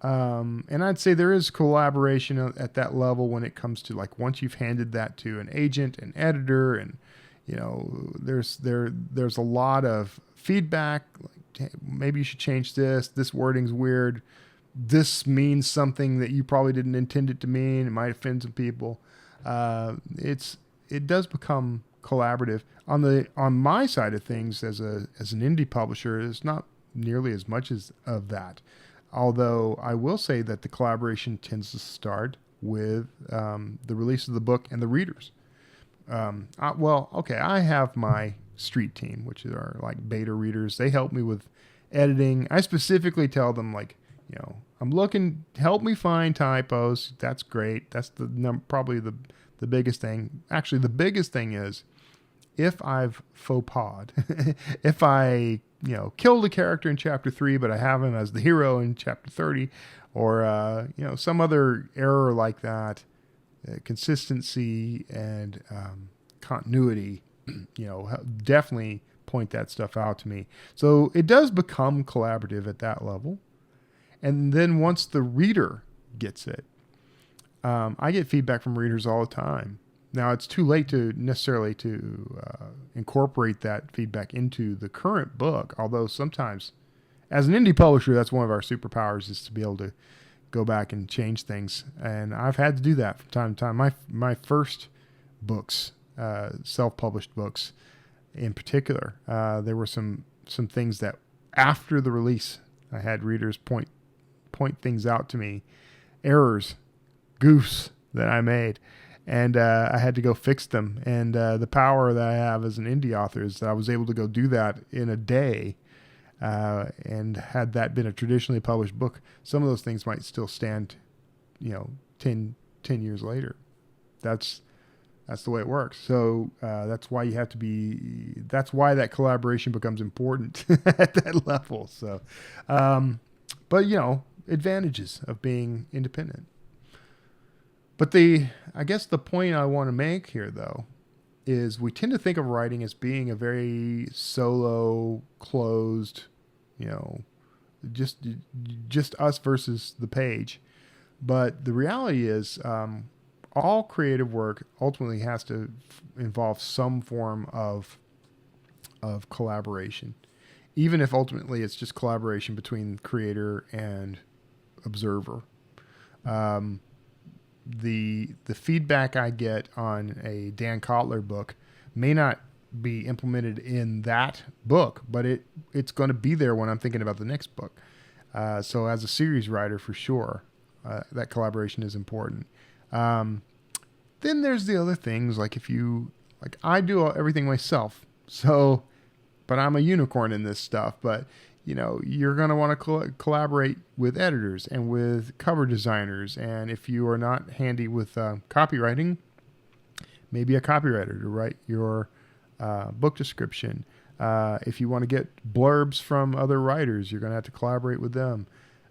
And I'd say there is collaboration at that level when it comes to once you've handed that to an agent, an editor, and there's a lot of feedback. Hey, maybe you should change this. This wording's weird. This means something that you probably didn't intend it to mean. It might offend some people. It does become collaborative. On my side of things, as an indie publisher, it's not nearly as much of that. Although I will say that the collaboration tends to start with the release of the book and the readers. I have my street team, which are beta readers. They help me with editing. I specifically tell them I'm looking, help me find typos. That's great. That's probably the biggest thing. Actually, the biggest thing is if I've faux pa'd, if I, killed a character in chapter 3, but I have him as the hero in chapter 30, or, some other error like that, consistency and continuity, definitely point that stuff out to me. So it does become collaborative at that level. And then once the reader gets it, I get feedback from readers all the time. Now, it's too late to necessarily incorporate that feedback into the current book, although sometimes, as an indie publisher, that's one of our superpowers, is to be able to go back and change things. And I've had to do that from time to time. My first books, self-published books in particular, there were some things that after the release, I had readers point things out to me, errors, goofs that I made. And I had to go fix them. And the power that I have as an indie author is that I was able to go do that in a day. And had that been a traditionally published book, some of those things might still stand, 10 years later. That's the way it works. So that's why that's why that collaboration becomes important at that level. So, but advantages of being independent. But I guess the point I want to make here, though, is we tend to think of writing as being a very solo, closed, just us versus the page. But the reality is, all creative work ultimately has to involve some form of collaboration, even if ultimately it's just collaboration between creator and observer. The feedback I get on a Dan Kotler book may not be implemented in that book, but it's going to be there when I'm thinking about the next book. So as a series writer, for sure, that collaboration is important. Then there's the other things, like I do everything myself. So, but I'm a unicorn in this stuff. But you're going to want to collaborate with editors and with cover designers. And if you are not handy with copywriting, maybe a copywriter to write your book description. If you want to get blurbs from other writers, you're going to have to collaborate with them.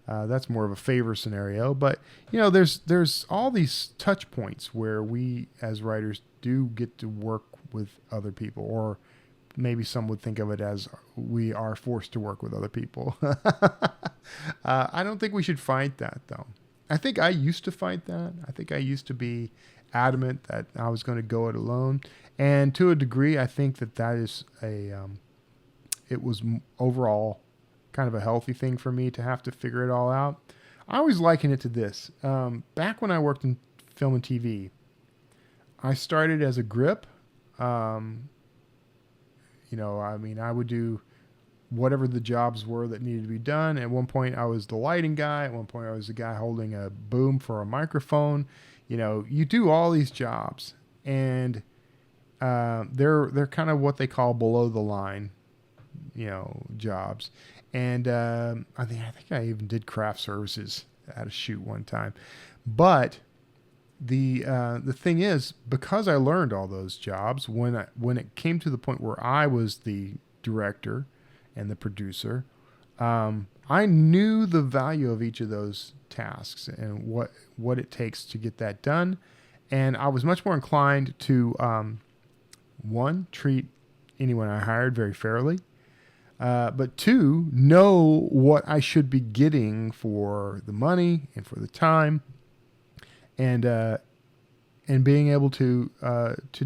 That's more of a favor scenario. But, there's all these touch points where we as writers do get to work with other people, or maybe some would think of it as we are forced to work with other people. I don't think we should fight that, though. I think I used to fight that. I think I used to be adamant that I was going to go it alone. And to a degree, I think that is it was overall kind of a healthy thing for me to have to figure it all out. I always liken it to this. Back when I worked in film and TV, I started as a grip. I would do whatever the jobs were that needed to be done. At one point, I was the lighting guy. At one point, I was the guy holding a boom for a microphone. You do all these jobs, and they're kind of what they call below the line, jobs. And I think I even did craft services at a shoot one time. But the thing is, because I learned all those jobs, when it came to the point where I was the director and the producer, I knew the value of each of those tasks and what it takes to get that done. And I was much more inclined to, one, treat anyone I hired very fairly, but two, know what I should be getting for the money and for the time, and being able to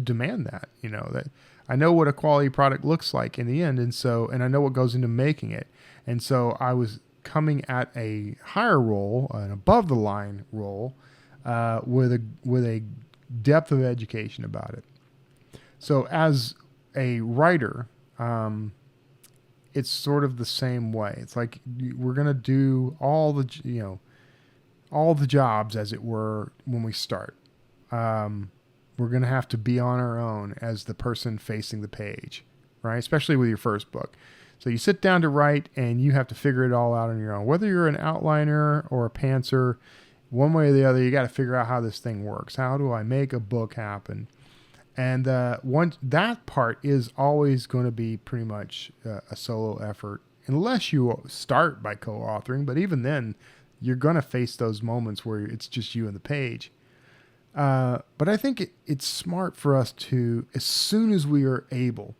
demand that, that I know what a quality product looks like in the end, and I know what goes into making it, and so I was coming at a higher role, an above the line role, with a depth of education about it. So as a writer, it's sort of the same way. It's like we're gonna do all the jobs, as it were, when we start. We're going to have to be on our own as the person facing the page, right? Especially with your first book. So you sit down to write and you have to figure it all out on your own. Whether you're an outliner or a pantser, one way or the other, you got to figure out how this thing works. How do I make a book happen? And that part is always going to be pretty much a solo effort, unless you start by co-authoring. But even then, you're going to face those moments where it's just you and the page. But I think it's smart for us to, as soon as we are able,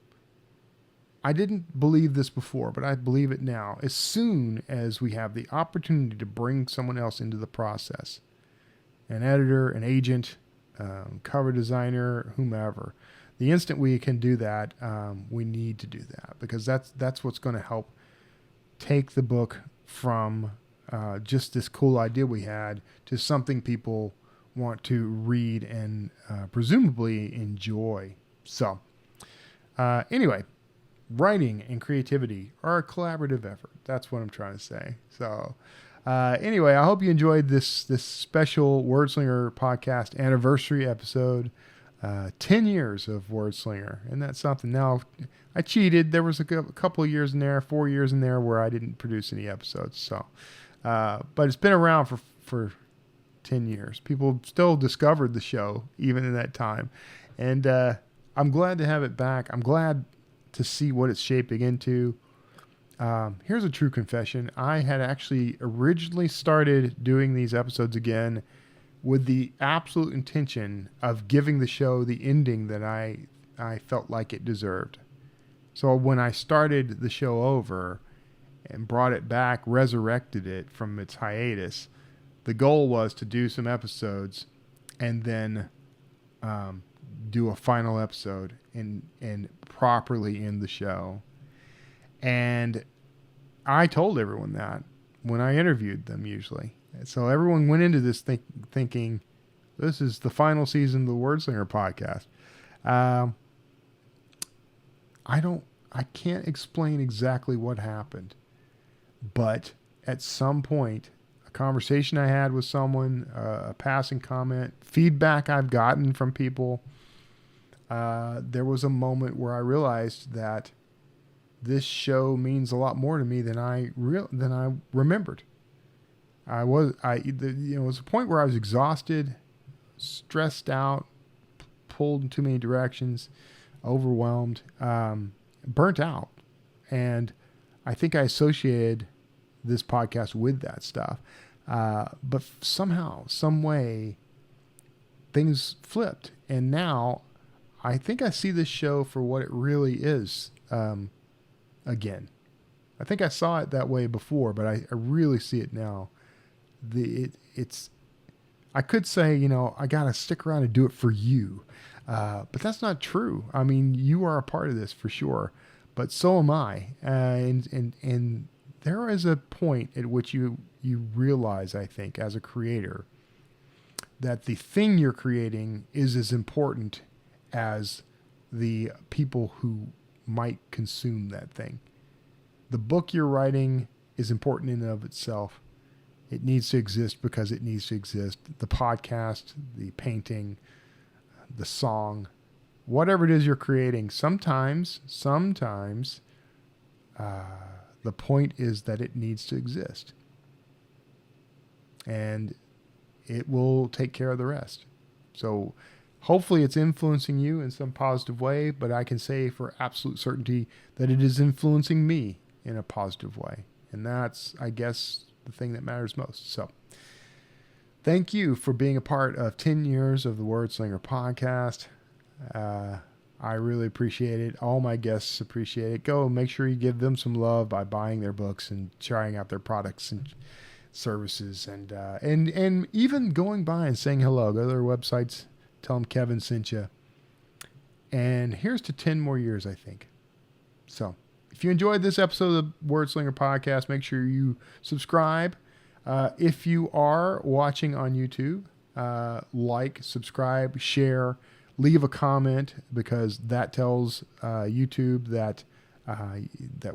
I didn't believe this before, but I believe it now, as soon as we have the opportunity to bring someone else into the process, an editor, an agent, cover designer, whomever, the instant we can do that, we need to do that, because that's what's going to help take the book from just this cool idea we had to something people want to read and presumably enjoy. So anyway, writing and creativity are a collaborative effort. That's what I'm trying to say. So anyway, I hope you enjoyed this special Wordslinger podcast anniversary episode. 10 years of Wordslinger. And that's something. Now, I cheated. There was a couple of years in there, 4 years in there, where I didn't produce any episodes. So, but it's been around for 10 years. People still discovered the show even in that time. And I'm glad to have it back. I'm glad to see what it's shaping into. Here's a true confession. I had actually originally started doing these episodes again with the absolute intention of giving the show the ending that I felt like it deserved. So when I started the show over, and brought it back, resurrected it from its hiatus. The goal was to do some episodes and then do a final episode and properly end the show. And I told everyone that when I interviewed them usually. So everyone went into this thinking, this is the final season of the Wordslinger podcast. I can't explain exactly what happened, but at some point, a conversation I had with someone, a passing comment, feedback I've gotten from people, there was a moment where I realized that this show means a lot more to me than I remembered. It was a point where I was exhausted, stressed out, pulled in too many directions, overwhelmed, burnt out. And I think I associated this podcast with that stuff. But somehow, some way, things flipped. And now I think I see this show for what it really is again. I think I saw it that way before, but I really see it now. I could say, I got to stick around and do it for you. But that's not true. I mean, you are a part of this for sure, but so am I. And there is a point at which you realize, I think, as a creator, that the thing you're creating is as important as the people who might consume that thing. The book you're writing is important in and of itself. It needs to exist because it needs to exist. The podcast, the painting, the song, whatever it is you're creating, sometimes the point is that it needs to exist. And it will take care of the rest. So hopefully it's influencing you in some positive way, but I can say for absolute certainty that it is influencing me in a positive way. And that's, I guess, the thing that matters most. So thank you for being a part of 10 years of the Wordslinger podcast. I really appreciate it. All my guests appreciate it. Go make sure you give them some love by buying their books and trying out their products and services, and even going by and saying hello. Go to their websites, tell them Kevin sent you. And here's to 10 more years, I think. So if you enjoyed this episode of the Wordslinger podcast, make sure you subscribe. If you are watching on YouTube, like, subscribe, share, leave a comment, because that tells YouTube that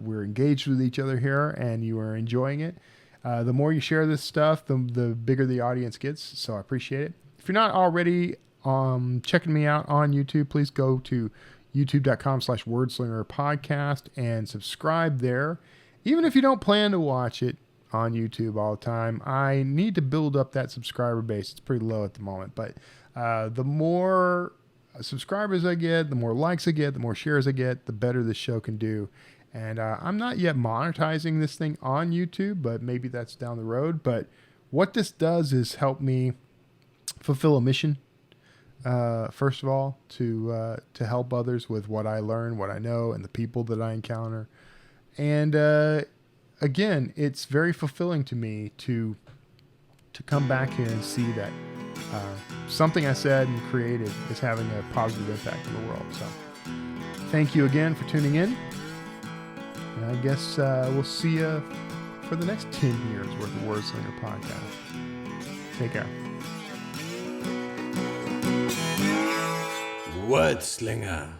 we're engaged with each other here and you are enjoying it. The more you share this stuff, the bigger the audience gets. So I appreciate it. If you're not already checking me out on YouTube, please go to youtube.com/Wordslinger podcast and subscribe there. Even if you don't plan to watch it on YouTube all the time, I need to build up that subscriber base. It's pretty low at the moment, but the more subscribers I get, the more likes I get, the more shares I get, the better this show can do. And I'm not yet monetizing this thing on YouTube, but maybe that's down the road. But what this does is help me fulfill a mission. First of all, to help others with what I learn, what I know, and the people that I encounter. And again, it's very fulfilling to me to come back here and see that something I said and created is having a positive impact on the world. So thank you again for tuning in. And I guess we'll see you for the next 10 years worth of Wordslinger podcast. Take care. Wordslinger.